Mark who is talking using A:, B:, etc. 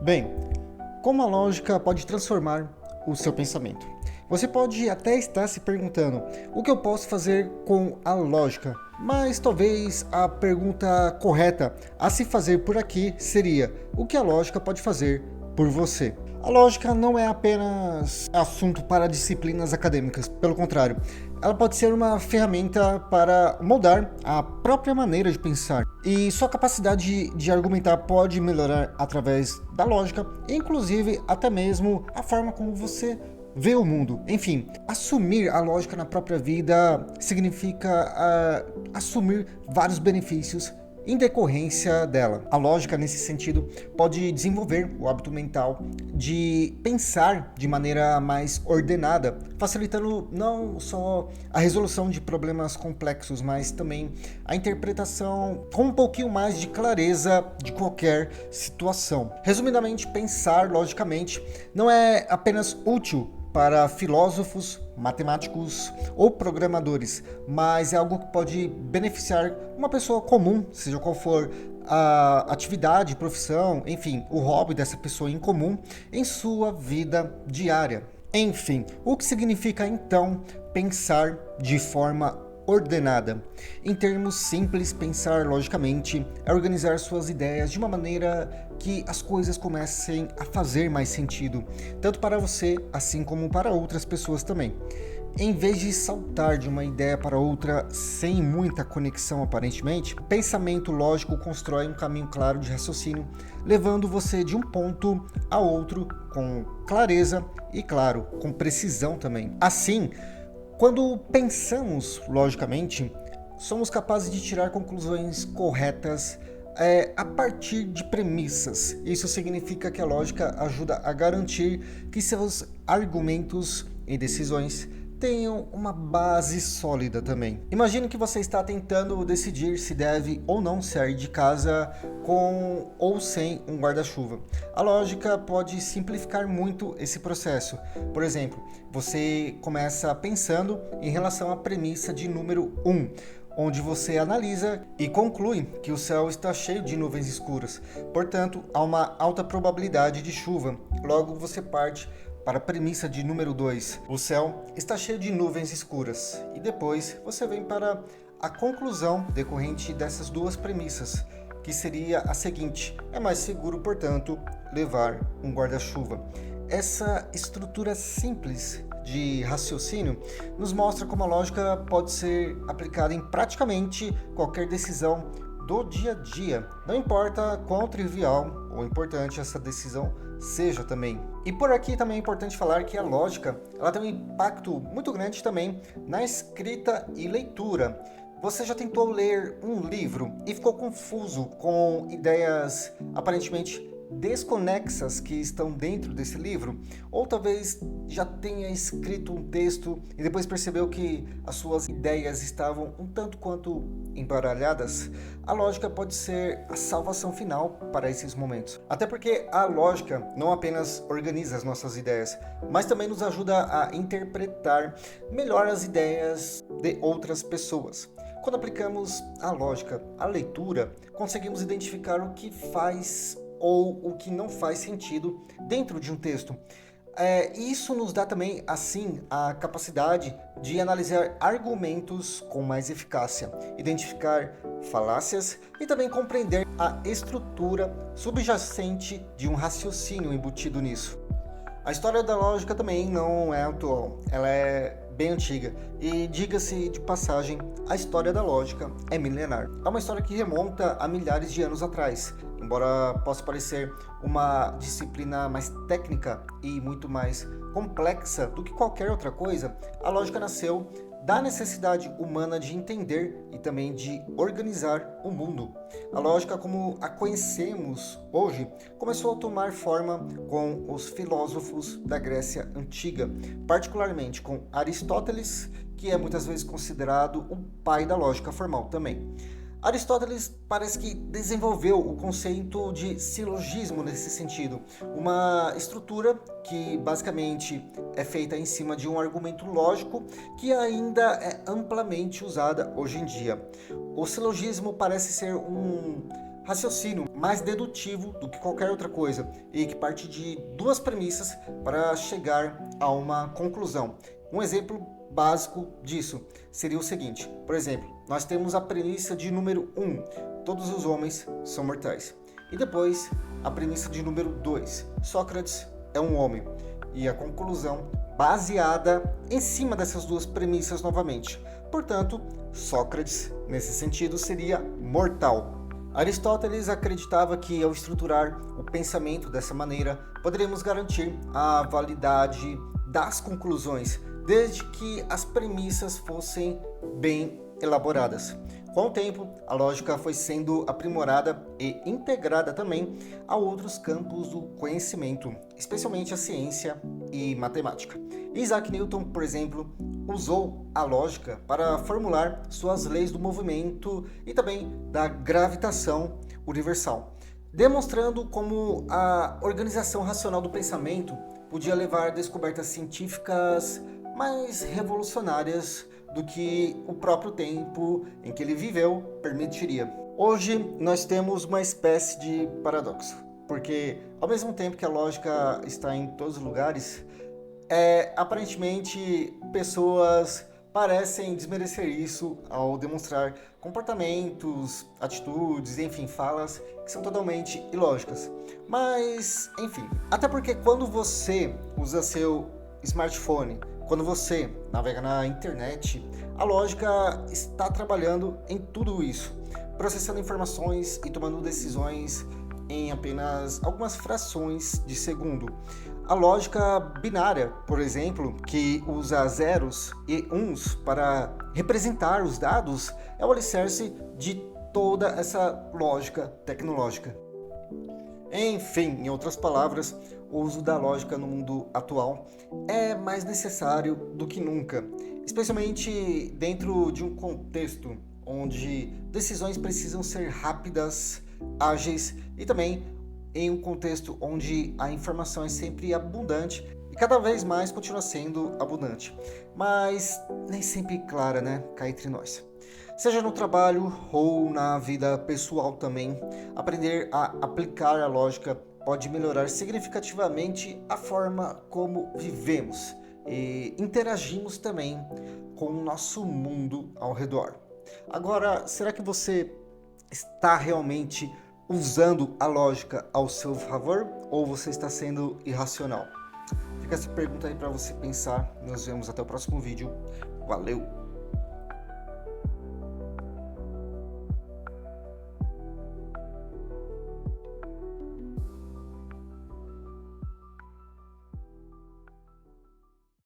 A: Bem, como a lógica pode transformar o seu pensamento? Você pode até estar se perguntando o que eu posso fazer com a lógica, mas talvez a pergunta correta a se fazer por aqui seria: o que a lógica pode fazer por você? A lógica não é apenas assunto para disciplinas acadêmicas, pelo contrário, ela pode ser uma ferramenta para moldar a própria maneira de pensar. E sua capacidade de argumentar pode melhorar através da lógica, inclusive até mesmo a forma como você vê o mundo. Enfim, assumir a lógica na própria vida significa assumir vários benefícios em decorrência dela. A lógica, nesse sentido, pode desenvolver o hábito mental de pensar de maneira mais ordenada, facilitando não só a resolução de problemas complexos, mas também a interpretação com um pouquinho mais de clareza de qualquer situação. Resumidamente, pensar logicamente não é apenas útil para filósofos, matemáticos ou programadores, mas é algo que pode beneficiar uma pessoa comum, seja qual for a atividade, profissão, enfim, o hobby dessa pessoa em comum em sua vida diária. Enfim, o que significa então pensar de forma ordenada? Em termos simples, pensar logicamente é organizar suas ideias de uma maneira que as coisas comecem a fazer mais sentido, tanto para você assim como para outras pessoas também. Em vez de saltar de uma ideia para outra sem muita conexão aparentemente, o pensamento lógico constrói um caminho claro de raciocínio, levando você de um ponto a outro com clareza e, claro, com precisão também. Assim, quando pensamos logicamente, somos capazes de tirar conclusões corretas a partir de premissas. Isso significa que a lógica ajuda a garantir que seus argumentos e decisões tenham uma base sólida também. Imagine que você está tentando decidir se deve ou não sair de casa com ou sem um guarda-chuva. A lógica pode simplificar muito esse processo. Por exemplo, você começa pensando em relação à premissa de número 1, onde você analisa e conclui que o céu está cheio de nuvens escuras. Portanto, há uma alta probabilidade de chuva. Logo, você parte para a premissa de número 2, o céu está cheio de nuvens escuras. E depois você vem para a conclusão decorrente dessas duas premissas, que seria a seguinte: é mais seguro, portanto, levar um guarda-chuva. Essa estrutura simples de raciocínio nos mostra como a lógica pode ser aplicada em praticamente qualquer decisão do dia a dia, não importa quão trivial ou importante essa decisão seja também. E por aqui também é importante falar que a lógica ela tem um impacto muito grande também na escrita e leitura. Você já tentou ler um livro e ficou confuso com ideias aparentemente desconexas que estão dentro desse livro? Ou talvez já tenha escrito um texto e depois percebeu que as suas ideias estavam um tanto quanto embaralhadas? A lógica pode ser a salvação final para esses momentos. Até porque a lógica não apenas organiza as nossas ideias, mas também nos ajuda a interpretar melhor as ideias de outras pessoas. Quando aplicamos a lógica à leitura, conseguimos identificar o que faz ou o que não faz sentido dentro de um texto. Isso nos dá também, assim, a capacidade de analisar argumentos com mais eficácia, identificar falácias e também compreender a estrutura subjacente de um raciocínio embutido nisso. A história da lógica também não é atual, ela é bem antiga e, diga-se de passagem, a história da lógica é milenar. É uma história que remonta a milhares de anos atrás. Embora possa parecer uma disciplina mais técnica e muito mais complexa do que qualquer outra coisa, a lógica nasceu da necessidade humana de entender e também de organizar o mundo. A lógica, como a conhecemos hoje, começou a tomar forma com os filósofos da Grécia Antiga, particularmente com Aristóteles, que é muitas vezes considerado o pai da lógica formal também. Aristóteles parece que desenvolveu o conceito de silogismo nesse sentido, uma estrutura que basicamente é feita em cima de um argumento lógico que ainda é amplamente usada hoje em dia. O silogismo parece ser um raciocínio mais dedutivo do que qualquer outra coisa e que parte de duas premissas para chegar a uma conclusão. Um exemplo básico disso seria o seguinte: por exemplo, nós temos a premissa de número 1, todos os homens são mortais. E depois a premissa de número 2, Sócrates é um homem. E a conclusão baseada em cima dessas duas premissas novamente. Portanto, Sócrates, nesse sentido, seria mortal. Aristóteles acreditava que, ao estruturar o pensamento dessa maneira, poderíamos garantir a validade das conclusões, desde que as premissas fossem bem elaboradas. Com o tempo, a lógica foi sendo aprimorada e integrada também a outros campos do conhecimento, especialmente a ciência e matemática. Isaac Newton, por exemplo, usou a lógica para formular suas leis do movimento e também da gravitação universal, demonstrando como a organização racional do pensamento podia levar a descobertas científicas mais revolucionárias do que o próprio tempo em que ele viveu permitiria. Hoje nós temos uma espécie de paradoxo, porque ao mesmo tempo que a lógica está em todos os lugares, aparentemente pessoas parecem desmerecer isso ao demonstrar comportamentos, atitudes, enfim, falas que são totalmente ilógicas. Mas, enfim, até porque quando você usa seu smartphone, quando você navega na internet, a lógica está trabalhando em tudo isso, processando informações e tomando decisões em apenas algumas frações de segundo. A lógica binária, por exemplo, que usa zeros e uns para representar os dados, é o alicerce de toda essa lógica tecnológica. Enfim, em outras palavras, o uso da lógica no mundo atual é mais necessário do que nunca, especialmente dentro de um contexto onde decisões precisam ser rápidas, ágeis e também em um contexto onde a informação é sempre abundante e cada vez mais continua sendo abundante, mas nem sempre clara, né? Cá entre nós. Seja no trabalho ou na vida pessoal também, aprender a aplicar a lógica pode melhorar significativamente a forma como vivemos e interagimos também com o nosso mundo ao redor. Agora, será que você está realmente usando a lógica ao seu favor ou você está sendo irracional? Fica essa pergunta aí para você pensar. Nos vemos até o próximo vídeo. Valeu!